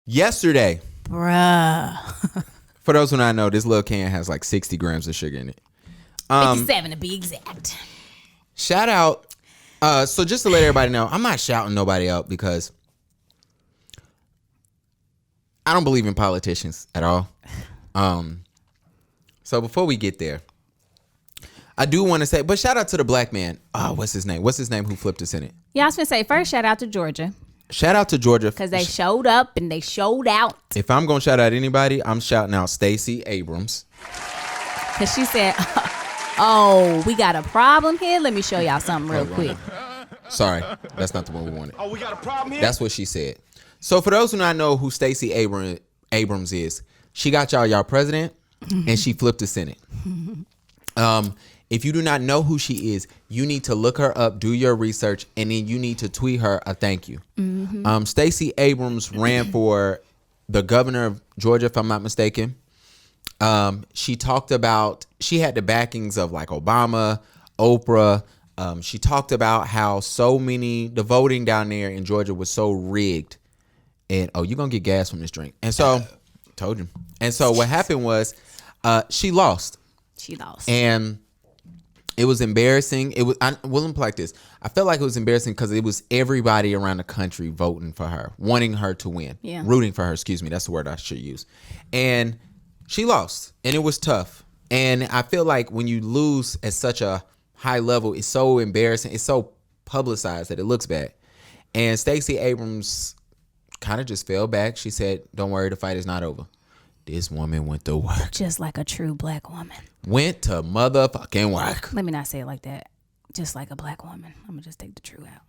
Yesterday. Bruh. For those who not know, this little can has like 60 grams of sugar in it. 57 to be exact. Shout out. So just to let everybody know, I'm not shouting nobody out because I don't believe in politicians at all. So before we get there, I do want to say, but shout out to the black man. What's his name? What's his name who flipped us in it? Yeah, I was going to say, first, shout out to Georgia. Shout out to Georgia. Because they showed up and they showed out. If I'm going to shout out anybody, I'm shouting out Stacey Abrams. Because she said, oh, we got a problem here. Let me show y'all something real quick. Sorry, that's not the one we wanted. Oh, we got a problem here? That's what she said. So for those who not know who Stacey Abrams is, she got y'all president and she flipped the Senate. If you do not know who she is, you need to look her up, do your research, and then you need to tweet her a thank you. Stacey Abrams ran for the governor of Georgia, if I'm not mistaken. She talked about, she had the backings of like Obama, Oprah. She talked about how the voting down there in Georgia was so rigged. And, you're going to get gas from this drink. And so, told you. And so what happened was she lost. And it was embarrassing. I wasn't like this. I felt like it was embarrassing because it was everybody around the country voting for her, wanting her to win, rooting for her. Excuse me. That's the word I should use. And she lost and it was tough. And I feel like when you lose at such a high level, it's so embarrassing. It's so publicized that it looks bad. And Stacey Abrams kind of just fell back. She said, don't worry, the fight is not over. This woman went to work. Just like a true black woman. Went to motherfucking work. Let me not say it like that. Just like a black woman. I'm going to just take the true out.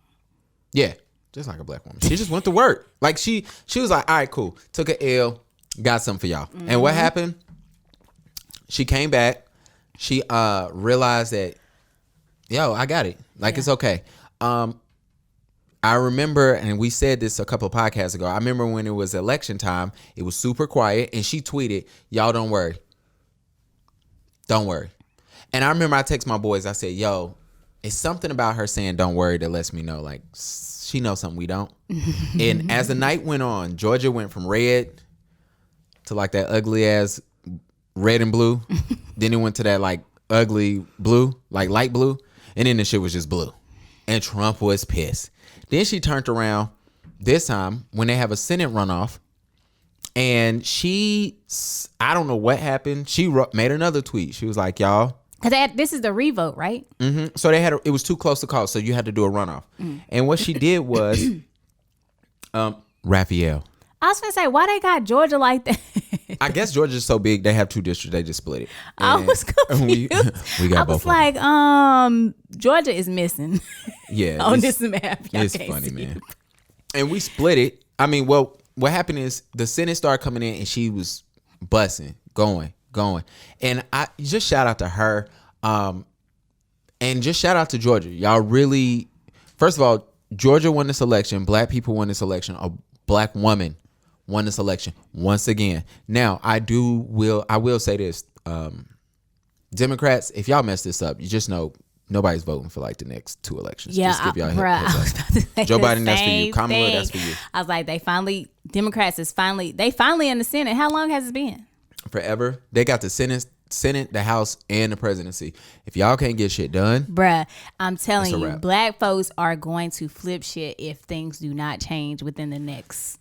Yeah, just like a black woman. She just went to work. Like she was like, all right, cool. Took an L, got something for y'all. And what happened? She came back. She realized that, I got it. Like, it's okay. I remember, and we said this a couple of podcasts ago, I remember when it was election time, it was super quiet, and she tweeted, y'all don't worry. Don't worry. And I remember I text my boys, I said, it's something about her saying don't worry that lets me know, like, she knows something we don't. And as the night went on, Georgia went from red to like that ugly ass red and blue. Then it went to that like ugly blue, like light blue. And then the shit was just blue. And Trump was pissed. Then she turned around this time when they have a Senate runoff. And I don't know what happened. She made another tweet. She was like, y'all. Because this is the revote, right? Mm-hmm. So it was too close to call. So you had to do a runoff. And what she did was, Raphael. I was going to say, why they got Georgia like that? I guess Georgia's so big, they have two districts. They just split it. I was confused. We got I both was like, Georgia is missing. Yeah. on this map. It's funny, man. And we split it. I mean, well, what happened is the Senate started coming in and she was busting, going. And I just shout out to her. And just shout out to Georgia. Y'all really, first of all, Georgia won this election. Black people won this election. A black woman won this election once again. Now, I will say this. Democrats, if y'all mess this up, you just know nobody's voting for like the next two elections. Yeah, just give y'all I was about to say Joe the Biden, that's for you. same Kamala, thing. that's for you. I was like, Democrats finally in the Senate. How long has it been? Forever. They got the Senate, the House, and the presidency. If y'all can't get shit done, bruh, I'm telling you, wrap. black folks are going to flip shit if things do not change within the next.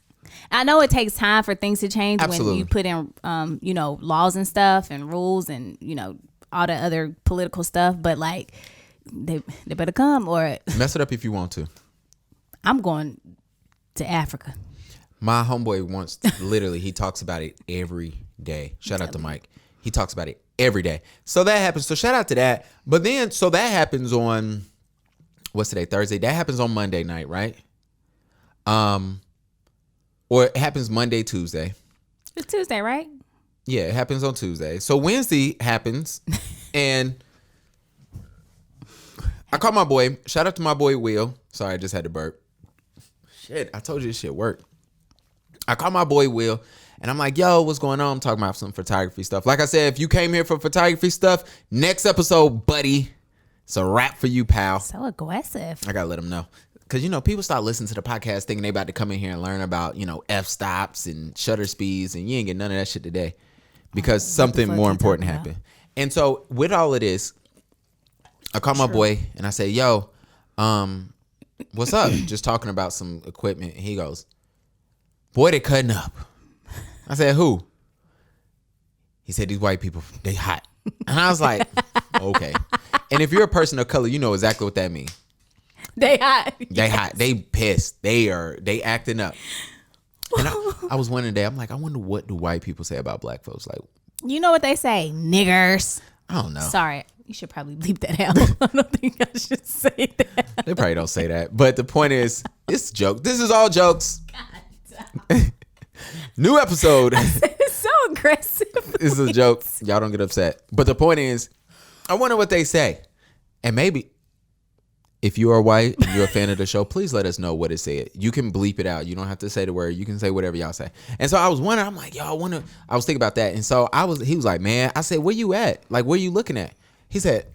I know it takes time for things to change. Absolutely. When you put in, laws and stuff and rules and, all the other political stuff. But like, they better come or mess it up if you want to. I'm going to Africa. My homeboy wants, literally, he talks about it every day. Shout out to Mike. He talks about it every day. So that happens. So shout out to that. But then, so that happens on, what's today? Thursday. That happens on Monday night, right? Or it happens Monday, Tuesday. It's Tuesday, right? Yeah, it happens on Tuesday. So Wednesday happens, and I call my boy. Shout out to my boy Will. Sorry, I just had to burp. Shit, I told you this shit worked. I call my boy Will, and I'm like, yo, what's going on? I'm talking about some photography stuff. Like I said, if you came here for photography stuff, next episode, buddy, it's a wrap for you, pal. So aggressive. I gotta let him know. because, you know, people start listening to the podcast thinking they about to come in here and learn about, you know, f-stops and shutter speeds, and you ain't get none of that shit today because something more important happened. And so with all of this, I call my boy and I say, yo, what's up? Just talking about some equipment. And he goes, boy, they cutting up. I said, who? He said, these white people, they hot. And I was like, okay. And if you're a person of color, you know exactly what that means. They hot. They hot. They pissed. They acting up. And I was wondering today, I'm like, I wonder what do white people say about black folks? Like, you know what they say? Niggers. I don't know. Sorry. You should probably bleep that out. I don't think I should say that. They probably don't say that. But the point is, it's joke. This is all jokes. New episode. It's so aggressive. This is a joke. Y'all don't get upset. But the point is, I wonder what they say. And maybe if you are white and you're a fan of the show, please let us know what it said. You can bleep it out. You don't have to say the word. You can say whatever y'all say. And so I was wondering, I'm like, yo, I was thinking about that. And so he was like, man, I said, where you at? Like, where you looking at? He said,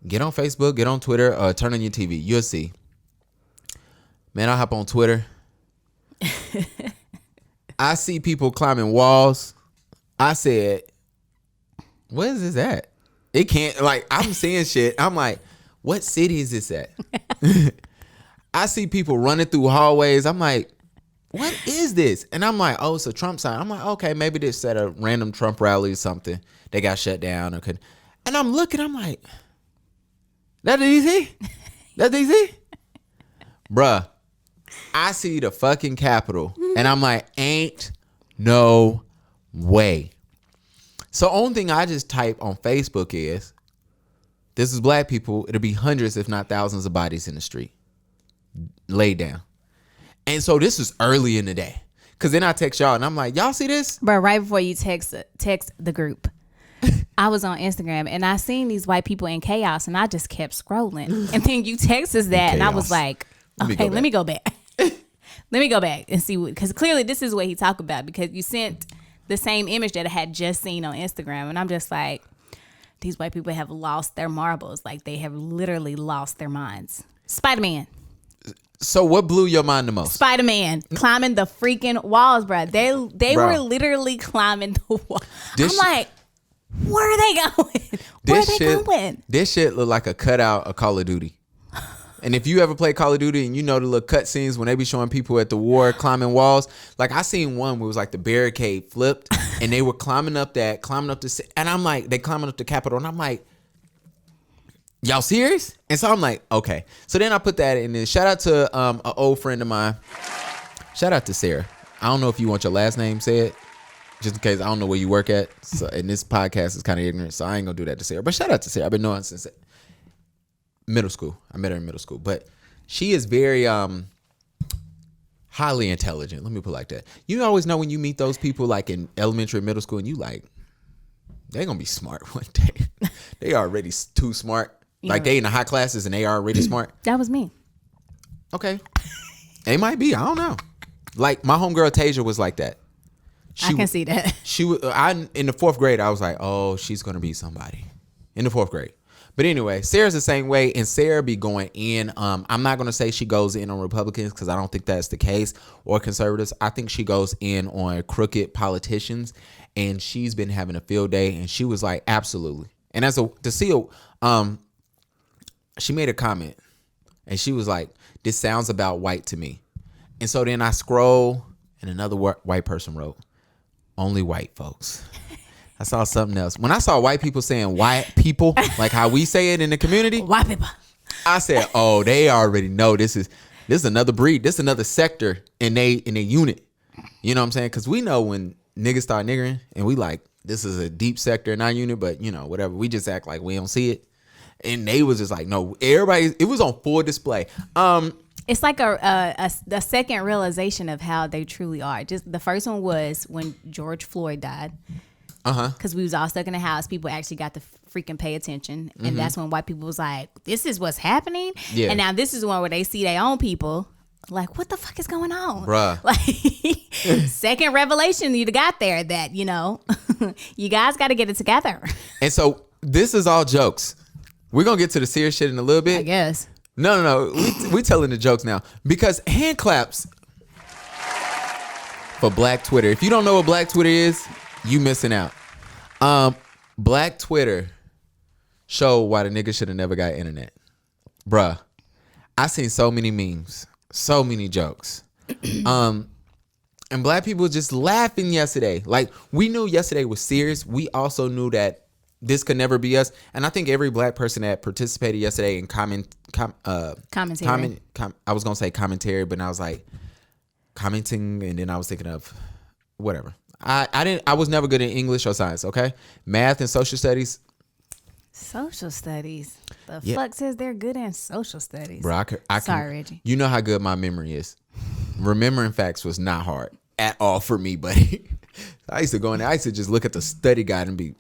get on Facebook, get on Twitter, turn on your TV. You'll see. Man, I hop on Twitter. I see people climbing walls. I said, where is this at? It can't, like, I'm seeing shit. I'm like, what city is this at? I see people running through hallways. I'm like, what is this? And I'm like, oh, it's a Trump sign. I'm like, okay, maybe they set a random Trump rally or something. They got shut down or couldn't. And I'm looking, I'm like, that easy? That's easy? Bruh, I see the fucking Capitol and I'm like, ain't no way. So only thing I just type on Facebook is, this is black people. It'll be hundreds, if not thousands of bodies in the street laid down. And so this is early in the day. Cause then I text y'all and I'm like, y'all see this? Bro, right before you text the group, I was on Instagram and I seen these white people in chaos and I just kept scrolling. And then you text us that and I was like, okay, let me go back. Let me go back and see what, because clearly this is what he talked about, because you sent the same image that I had just seen on Instagram. And I'm just like, these white people have lost their marbles. Like, they have literally lost their minds. Spider-Man. So what blew your mind the most? Spider-Man climbing the freaking walls, bro. They were literally climbing the wall. I'm like, where are they going? Where are they going? This shit look like a cutout of Call of Duty. And if you ever play Call of Duty and you know the little cut scenes when they be showing people at the war climbing walls, like I seen one where it was like the barricade flipped and they were climbing up the, and I'm like, they climbing up the Capitol and I'm like, y'all serious? And so I'm like, okay. So then I put that in there. Shout out to an old friend of mine. Shout out to Sarah. I don't know if you want your last name said, just in case I don't know where you work at. So, and this podcast is kind of ignorant, so I ain't gonna do that to Sarah. But shout out to Sarah. I've been knowing since middle school. I met her in middle school. But she is very highly intelligent. Let me put it like that. You always know when you meet those people like in elementary, middle school, and you like, they're gonna be smart one day. They already too smart. Yeah. Like they in the high classes and they are already smart. That was me. Okay. They might be. I don't know. Like my homegirl Tasia was like that. I can see that. She was. In the fourth grade, I was like, oh, she's gonna be somebody. In the fourth grade. But anyway, Sarah's the same way, and Sarah be going in. I'm not gonna say she goes in on Republicans because I don't think that's the case, or conservatives. I think she goes in on crooked politicians, and she's been having a field day. And she was like, absolutely. And she made a comment, and she was like, this sounds about white to me. And so then I scroll, and another white person wrote, only white folks. I saw something else. When I saw white people saying white people, like how we say it in the community, white people, I said, oh, they already know this is another breed. This is another sector in their unit. You know what I'm saying? Because we know when niggas start niggering and we like, this is a deep sector in our unit, but you know, whatever. We just act like we don't see it. And they was just like, no, everybody, it was on full display. It's like a second realization of how they truly are. Just the first one was when George Floyd died. Because we was all stuck in the house. People actually got to freaking pay attention. And that's when white people was like, this is what's happening. Yeah. And now this is one where they see their own people. Like, what the fuck is going on? Bruh. Like, second revelation you got there that, you know, you guys got to get it together. And so this is all jokes. We're going to get to the serious shit in a little bit. I guess. No. We telling the jokes now because hand claps for Black Twitter. If you don't know what Black Twitter is, you missing out. Black Twitter showed why the nigga should have never got internet. Bruh, I seen so many memes, so many jokes. And black people just laughing yesterday. Like, we knew yesterday was serious. We also knew that this could never be us. And I think every black person that participated yesterday in commentary. I was going to say commentary, but I was like, commenting, and then I was thinking of whatever. I was never good in English or science, okay? Math and social studies. Social studies. The fuck says they're good in social studies? Bro, Sorry, Reggie. You know how good my memory is. Remembering facts was not hard at all for me, buddy. I used to go in there. I used to just look at the study guide and be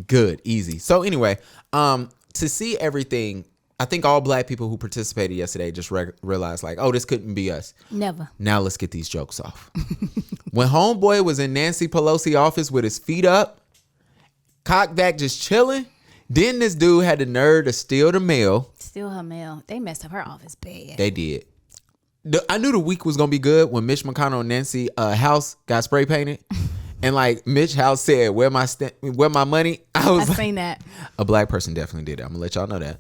good, easy. So anyway, to see everything, I think all black people who participated yesterday just realized like, oh, this couldn't be us. Never. Now let's get these jokes off. When homeboy was in Nancy Pelosi office with his feet up, cocked back, just chilling, then this dude had the nerve to steal the mail. Steal her mail. They messed up her office bad. They did. I knew the week was gonna be good when Mitch McConnell and Nancy house got spray painted, and like Mitch house said, "Where my money?" I seen that. A black person definitely did that. I'm gonna let y'all know that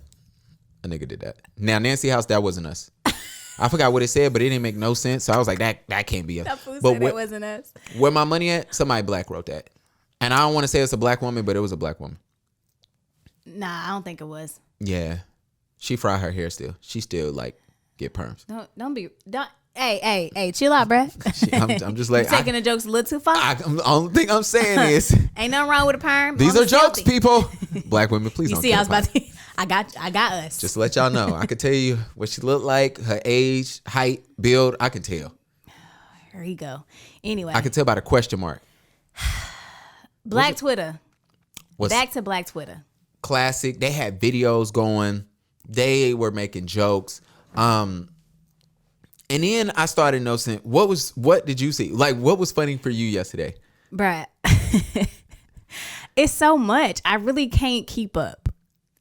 a nigga did that. Now Nancy house, that wasn't us. I forgot what it said, but it didn't make no sense. So I was like, that can't be us. That fool said it wasn't us. Where my money at? Somebody black wrote that, and I don't want to say it's a black woman, but it was a black woman. Nah, I don't think it was. Yeah, she fry her hair still. She still like. Get perms. Don't. Hey, chill out, bruh. I'm just like taking the jokes a little too far. The only thing I'm saying is ain't nothing wrong with a perm. These are jokes, people. Black women, please. You don't see, I was about to. I got us. Just to let y'all know, I could tell you what she looked like, her age, height, build. I can tell. Here you go. Anyway, I can tell by the question mark. Black Twitter. Back to Black Twitter. Classic. They had videos going. They were making jokes. And then I started noticing what did you see? Like, what was funny for you yesterday? Bruh. It's so much. I really can't keep up,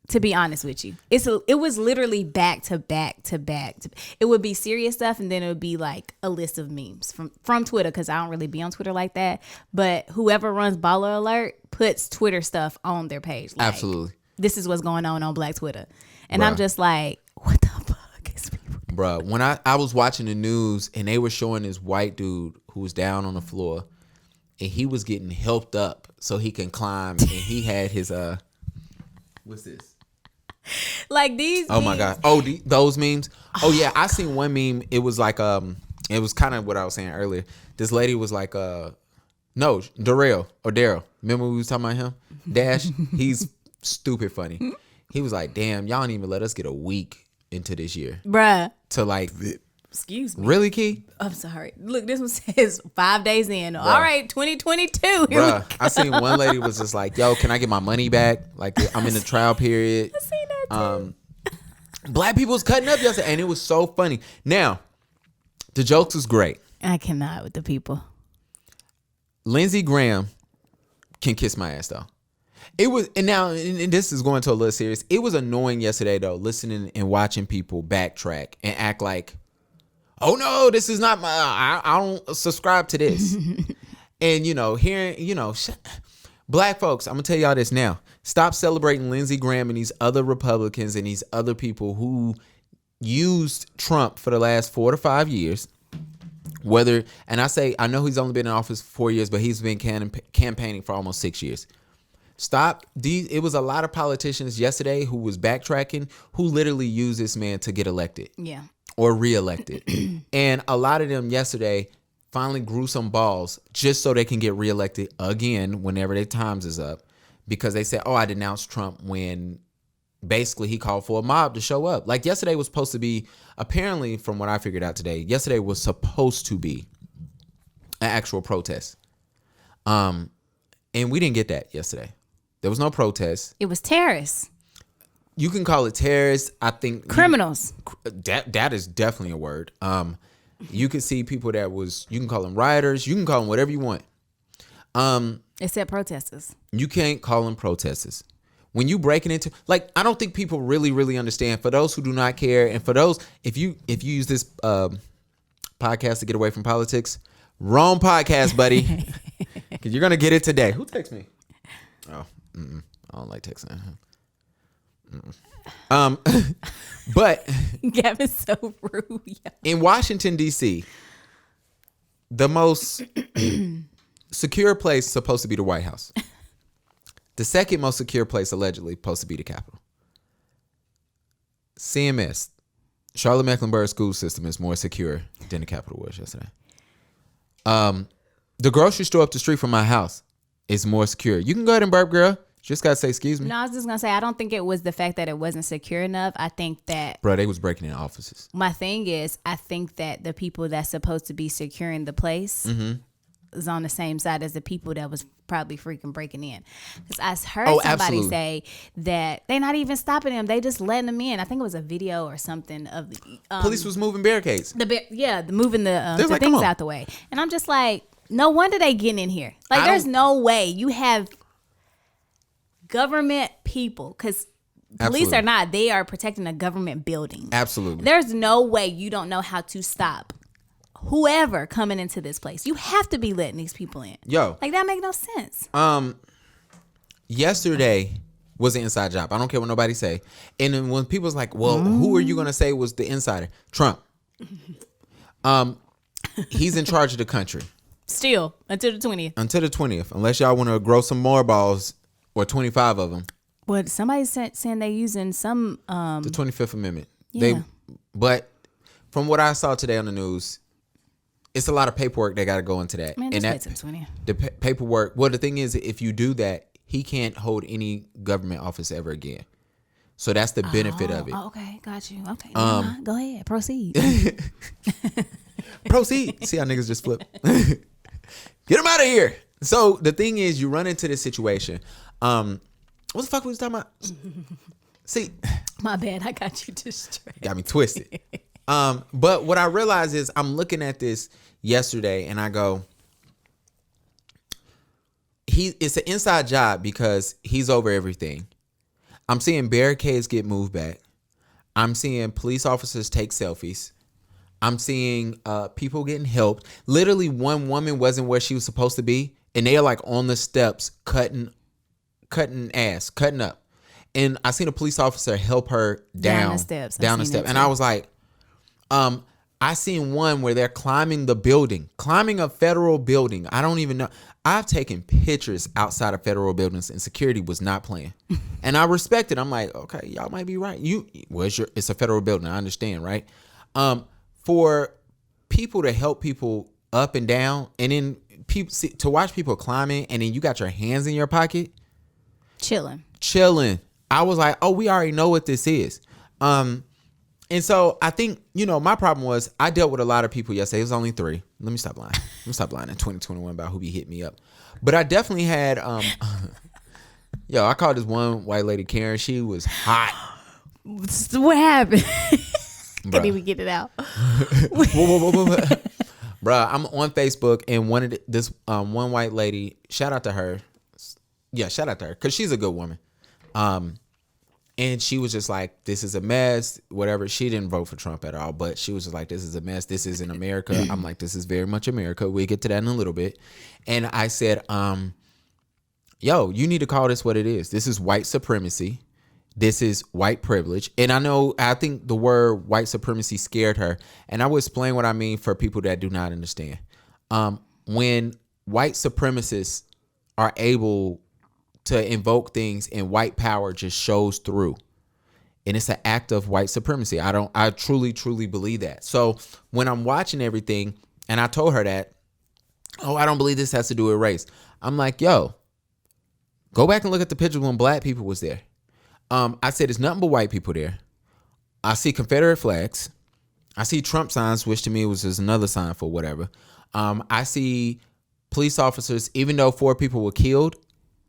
to be honest with you. It was literally back to back to back. It would be serious stuff, and then it would be like a list of memes from Twitter, because I don't really be on Twitter like that. But whoever runs Baller Alert puts Twitter stuff on their page. Like, absolutely. This is what's going on Black Twitter. And Bruh. I'm just like, what the fuck is people? Bruh, when I was watching the news and they were showing this white dude who was down on the floor and he was getting helped up so he can climb, and he had his what's this? Like these. Oh my God. Oh, those memes. Oh yeah, I seen one meme. It was like it was kind of what I was saying earlier. This lady was like no, Daryl. Remember we was talking about him? Dash. He's stupid funny. He was like, damn, y'all don't even let us get a week into this year. Bruh. To like, excuse me. Really, Key? I'm sorry. Look, this one says 5 days in. Bruh. All right, 2022. Bruh, I seen one lady was just like, yo, can I get my money back? Like, I'm in the trial period. I seen that too. Black people was cutting up yesterday, and it was so funny. Now, the jokes was great. I cannot with the people. Lindsey Graham can kiss my ass, though. It was, and now, and this is going to a little serious. It was annoying yesterday, though, listening and watching people backtrack and act like, oh no, this is not my, I don't subscribe to this. And, hearing, black folks, I'm going to tell y'all this now. Stop celebrating Lindsey Graham and these other Republicans and these other people who used Trump for the last 4 to 5 years. I know he's only been in office for 4 years, but he's been campaigning for almost 6 years. Stop. It was a lot of politicians yesterday who was backtracking, who literally used this man to get elected. Yeah. Or reelected. And a lot of them yesterday finally grew some balls just so they can get reelected again whenever their times is up, because they said, oh, I denounced Trump when basically he called for a mob to show up. Like, yesterday was supposed to be, apparently from what I figured out today, yesterday was supposed to be an actual protest. And we didn't get that yesterday. There was no protest. It was terrorists. You can call it terrorists. I think criminals. That is definitely a word. You can see people you can call them rioters. You can call them whatever you want. Except protesters. You can't call them protesters. When you breaking into, like, I don't think people really understand. For those who do not care, and for those, if you use this podcast to get away from politics, wrong podcast, buddy. Because you're gonna get it today. Who texts me? Oh, I don't like texting. But Gavin's so rude. Yeah. In Washington D.C., the most secure place is supposed to be the White House. The second most secure place allegedly supposed to be the Capitol. CMS, Charlotte Mecklenburg school system, is more secure than the Capitol was yesterday. The grocery store up the street from my house is more secure. You can go ahead and burp, girl. Just gotta say excuse me. No, I was just gonna say I don't think it was the fact that it wasn't secure enough. I think that, bro, they was breaking in offices. My thing is, I think that the people that's supposed to be securing the place is on the same side as the people that was probably freaking breaking in. Because I heard somebody say that they're not even stopping them; they just letting them in. I think it was a video or something of the police was moving barricades. Moving the things out the way, and I'm just like, no wonder they getting in here. Like, there's no way you have government people, because police are not, they are protecting a government building. Absolutely. There's no way you don't know how to stop whoever coming into this place. You have to be letting these people in. Yo. Like, that make no sense. Yesterday was an inside job. I don't care what nobody say. And then when people's like, well, who are you going to say was the insider? Trump. He's in charge of the country. Still, until the 20th. Until the 20th. Unless y'all want to grow some more balls. Or 25 of them. Well, somebody's saying they're using some... the 25th Amendment. Yeah. But from what I saw today on the news, it's a lot of paperwork that got to go into that. Man, and that, 20. The paperwork... Well, the thing is, if you do that, he can't hold any government office ever again. So that's the benefit of it. Oh, okay. Got you. Okay. Go ahead. Proceed. Proceed. See how niggas just flip. Get him out of here. So the thing is, you run into this situation... what the fuck was talking about? See, my bad, I got you distracted. Got me twisted. But what I realize is I'm looking at this yesterday and I go, it's an inside job because he's over everything. I'm seeing barricades get moved back. I'm seeing police officers take selfies. I'm seeing people getting helped. Literally, one woman wasn't where she was supposed to be, and they are like on the steps cutting up. And I seen a police officer help her down the steps. And I was like, I seen one where they're climbing a federal building. I don't even know. I've taken pictures outside of federal buildings and security was not playing. And I respect it. I'm like, okay, y'all might be right. It's a federal building. I understand, right? For people to help people up and down, and then to watch people climbing, and then you got your hands in your pocket. Chilling. I was like, oh, we already know what this is. And so I think, my problem was I dealt with a lot of people yesterday. It was only 3. Let me stop lying. In 2021 about who be hitting me up. But I definitely had, I called this one white lady Karen. She was hot. What happened? Can't even get it out. Bruh, I'm on Facebook and one white lady, shout out to her. Yeah, shout out to her because she's a good woman. And she was just like, this is a mess, whatever. She didn't vote for Trump at all, but she was just like, this is a mess. This isn't America. I'm like, this is very much America. We'll get to that in a little bit. And I said, you need to call this what it is. This is white supremacy. This is white privilege. And I think the word white supremacy scared her. And I will explain what I mean for people that do not understand. When white supremacists are able to invoke things and white power just shows through. And it's an act of white supremacy. I truly, truly believe that. So when I'm watching everything and I told her that, I don't believe this has to do with race. I'm like, go back and look at the picture when black people was there. I said, there's nothing but white people there. I see Confederate flags. I see Trump signs, which to me was just another sign for whatever. I see police officers, even though 4 people were killed,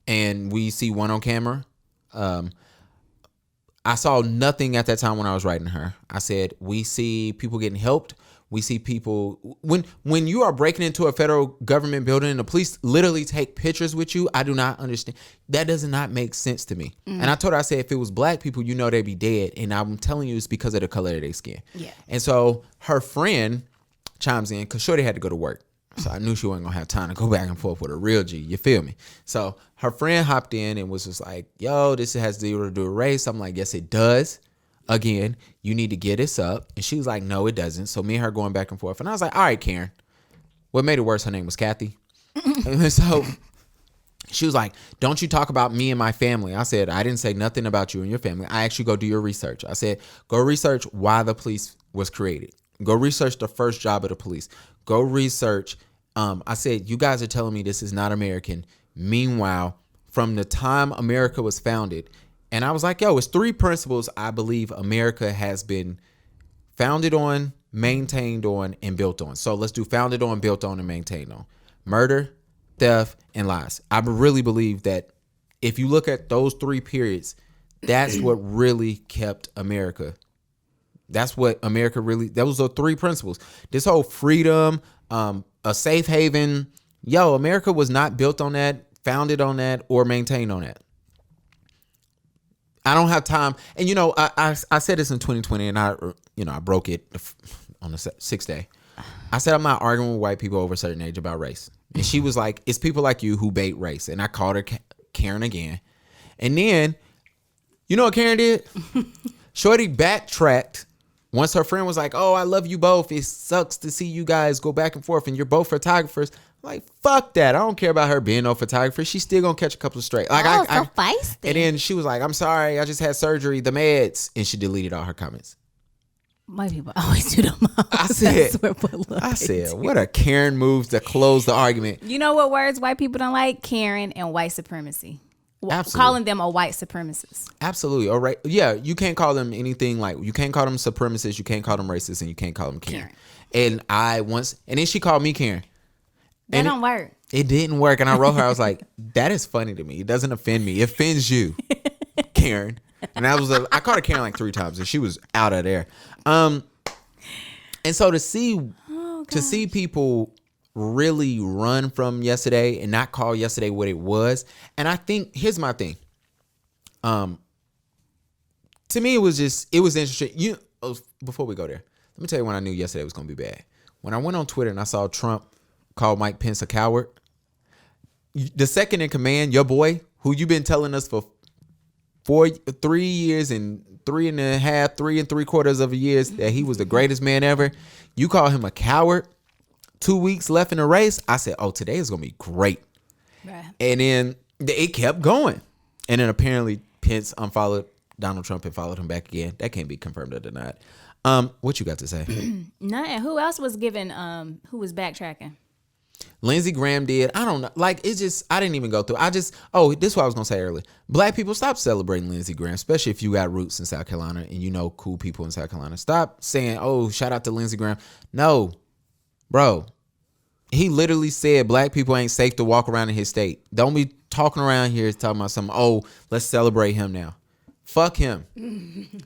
and we see one on camera. I saw nothing at that time when I was writing her. I said, we see people getting helped. We see people when you are breaking into a federal government building and the police literally take pictures with you. I do not understand. That does not make sense to me. And I told her, I said, if it was black people, they'd be dead. And I'm telling you, it's because of the color of their skin. Yeah. And so her friend chimes in because Shorty had to go to work. So I knew she wasn't going to have time to go back and forth with a real G. You feel me? So her friend hopped in and was just like, yo, this has to do with race. I'm like, yes, it does. Again, you need to get this up. And she was like, no, it doesn't. So me and her going back and forth. And I was like, all right, Karen. What made it worse, her name was Kathy. And so she was like, don't you talk about me and my family. I said, I didn't say nothing about you and your family. I actually go do your research. I said, go research why the police was created. Go research the first job of the police. Go research. I said, you guys are telling me this is not American. Meanwhile, from the time America was founded, and I was like, yo, it's 3 principles I believe America has been founded on, maintained on, and built on. So let's do founded on, built on, and maintained on. Murder, theft, and lies. I really believe that if you look at those 3 periods, that's what really kept America. That's what America really, those are 3 principles. This whole freedom, a safe haven, America was not built on that, founded on that, or maintained on that. I don't have time. And, I said this in 2020 and I broke it on the 6th day. I said, I'm not arguing with white people over a certain age about race. And she was like, it's people like you who bait race. And I called her Karen again. And then, you know what Karen did? Shorty backtracked. Once her friend was like, oh, I love you both. It sucks to see you guys go back and forth and you're both photographers. Like, fuck that. I don't care about her being no photographer. She's still going to catch a couple of straight. Like, so feisty. And then she was like, I'm sorry. I just had surgery, the meds. And she deleted all her comments. White people always do the most. I said, what a Karen move to close the argument. You know what words white people don't like? Karen and white supremacy. Absolutely. Calling them a white supremacist. Absolutely. All right. Yeah, you can't call them anything like, you can't call them supremacists, you can't call them racist, and you can't call them Karen. And then she called me Karen. That don't work. It didn't work. And I wrote her, I was like, that is funny to me. It doesn't offend me. It offends you, Karen. And I called her Karen like 3 times and she was out of there. And so to see people really run from yesterday and not call yesterday what it was. And I think, here's my thing. To me, it was interesting. Before we go there, let me tell you when I knew yesterday was going to be bad. When I went on Twitter and I saw Trump call Mike Pence a coward, the second in command, your boy, who you've been telling us for 3 years and 3.75 years that he was the greatest man ever, you call him a coward. 2 weeks left in the race. I said, oh, today is going to be great. Right. And then it kept going. And then apparently Pence unfollowed Donald Trump and followed him back again. That can't be confirmed or denied. What you got to say? Nothing. Who else was giving, who was backtracking? Lindsey Graham did. I don't know. Like, it's just, I didn't even go through. This is what I was going to say earlier. Black people, stop celebrating Lindsey Graham, especially if you got roots in South Carolina and you know cool people in South Carolina. Stop saying, oh, shout out to Lindsey Graham. No, bro. He literally said black people ain't safe to walk around in his state. Don't be talking around here talking about something, oh, let's celebrate him now. Fuck him.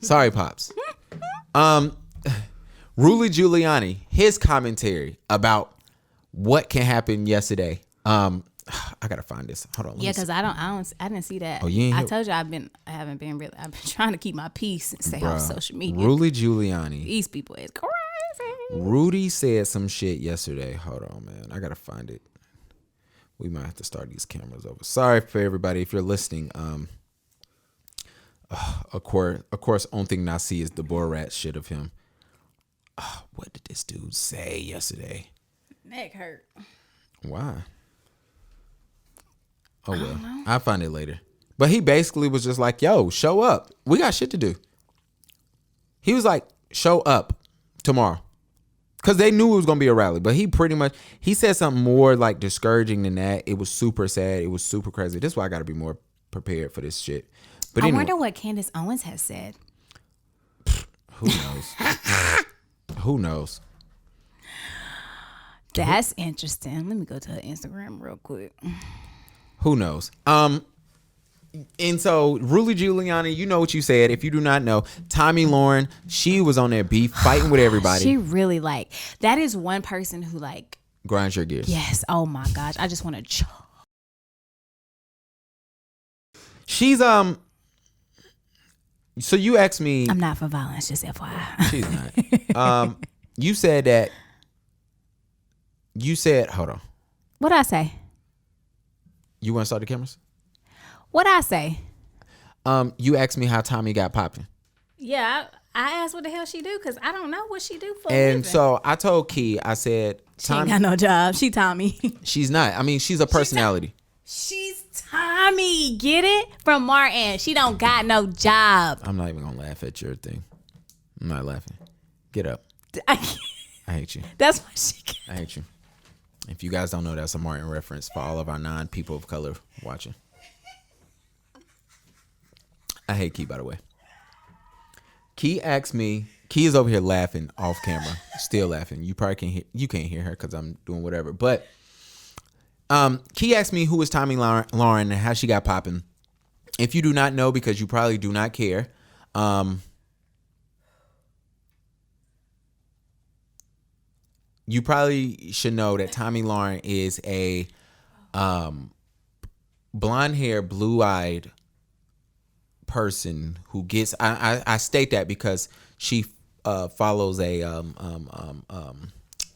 Sorry, Pops. Rudy Giuliani, his commentary about what can happen yesterday. I gotta find this. Hold on. Yeah, because I didn't see that. Oh, you ain't I told you I've been trying to keep my peace and stay off social media. Rudy Giuliani. These people is crazy. Rudy said some shit yesterday. Hold on, man. I gotta find it. We might have to start these cameras over. Sorry for everybody if you're listening. Of course, only thing I see is the Borat shit of him. What did this dude say yesterday? Neck hurt. Why? Oh well, I'll find it later. But he basically was just like, yo, show up. We got shit to do. He was like, show up tomorrow. Because they knew it was going to be a rally. But he said something more like discouraging than that. It was super sad. It was super crazy. This is why I got to be more prepared for this shit. But I wonder what Candace Owens has said. Who knows? Who knows? That's interesting. Let me go to her Instagram real quick. Who knows? And so Rudy Giuliani, you know what you said. If you do not know, Tommy Lauren, she was on there beef fighting with everybody. She really that is one person who grinds your gears. Yes. Oh my gosh. I just want to choke. She's so you asked me. I'm not for violence, just FYI. She's not. You said that. You said, hold on. What'd I say? You want to start the cameras? What'd I say? You asked me how Tommy got popping. Yeah, I asked what the hell she do because I don't know what she do for a And living. so I told Key, I said, she ain't got no job. She Tommy. She's not. I mean, she's a personality. She's Tommy. Get it? From Martin. She don't got no job. I'm not even going to laugh at your thing. I'm not laughing. Get up. I hate you. That's why she can. I hate you. If you guys don't know, that's a Martin reference for all of our non-people of color watching. I hate Key, by the way. Key asked me. Key is over here laughing off camera, still laughing. You probably can't hear. You can't hear her because I'm doing whatever. But Key asked me who is Tommy Lauren and how she got popping. If you do not know, because you probably do not care, you probably should know that Tommy Lauren is a blonde hair, blue eyed person who gets. I state that because she follows a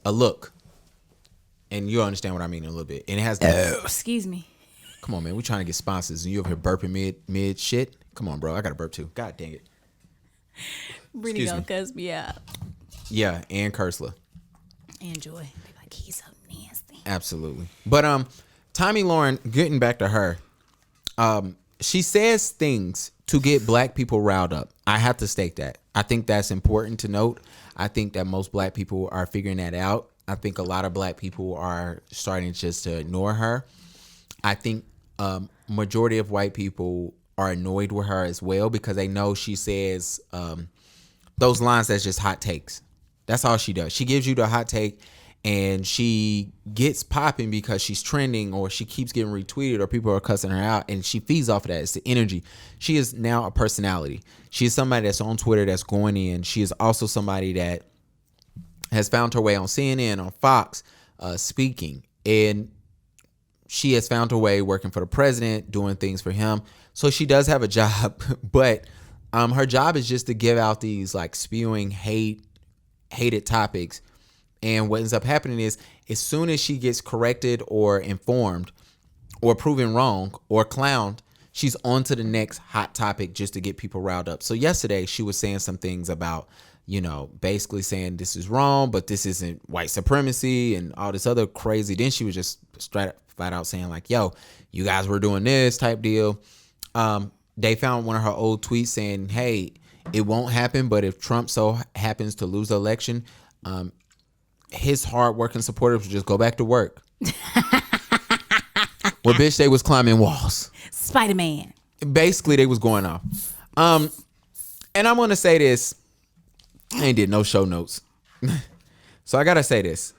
look, and you'll understand what I mean in a little bit. And it has that. Excuse me. Come on, man. We're trying to get sponsors, and you over here burping mid shit. Come on, bro. I got to burp too. God dang it. Really gonna cuss me out. Yeah, and Kursla. And Joy. They like, he's so nasty. Absolutely. But Tommy Lauren, getting back to her, she says things to get black people riled up. I have to state that. I think that's important to note. I think that most black people are figuring that out. I think a lot of black people are starting just to ignore her. I think majority of white people are annoyed with her as well because they know she says those lines that's just hot takes. That's all she does. She gives you the hot take and she gets popping because she's trending or she keeps getting retweeted or people are cussing her out and she feeds off of that. It's the energy. She is now a personality. She is somebody that's on Twitter that's going in. She is also somebody that has found her way on CNN, on Fox, speaking. And she has found her way working for the president, doing things for him. So she does have a job, but her job is just to give out these like spewing hated topics. And what ends up happening is as soon as she gets corrected or informed or proven wrong or clowned, she's on to the next hot topic just to get people riled up. So yesterday she was saying some things about, basically saying this is wrong, but this isn't white supremacy and all this other crazy. Then she was just flat out saying like, yo, you guys were doing this type deal. They found one of her old tweets saying, hey, it won't happen, but if Trump so happens to lose the election, his hard-working supporters would just go back to work. Well, bitch, they was climbing walls. Spider-Man. Basically, they was going off. And I'm going to say this. I ain't did no show notes. So I got to say this.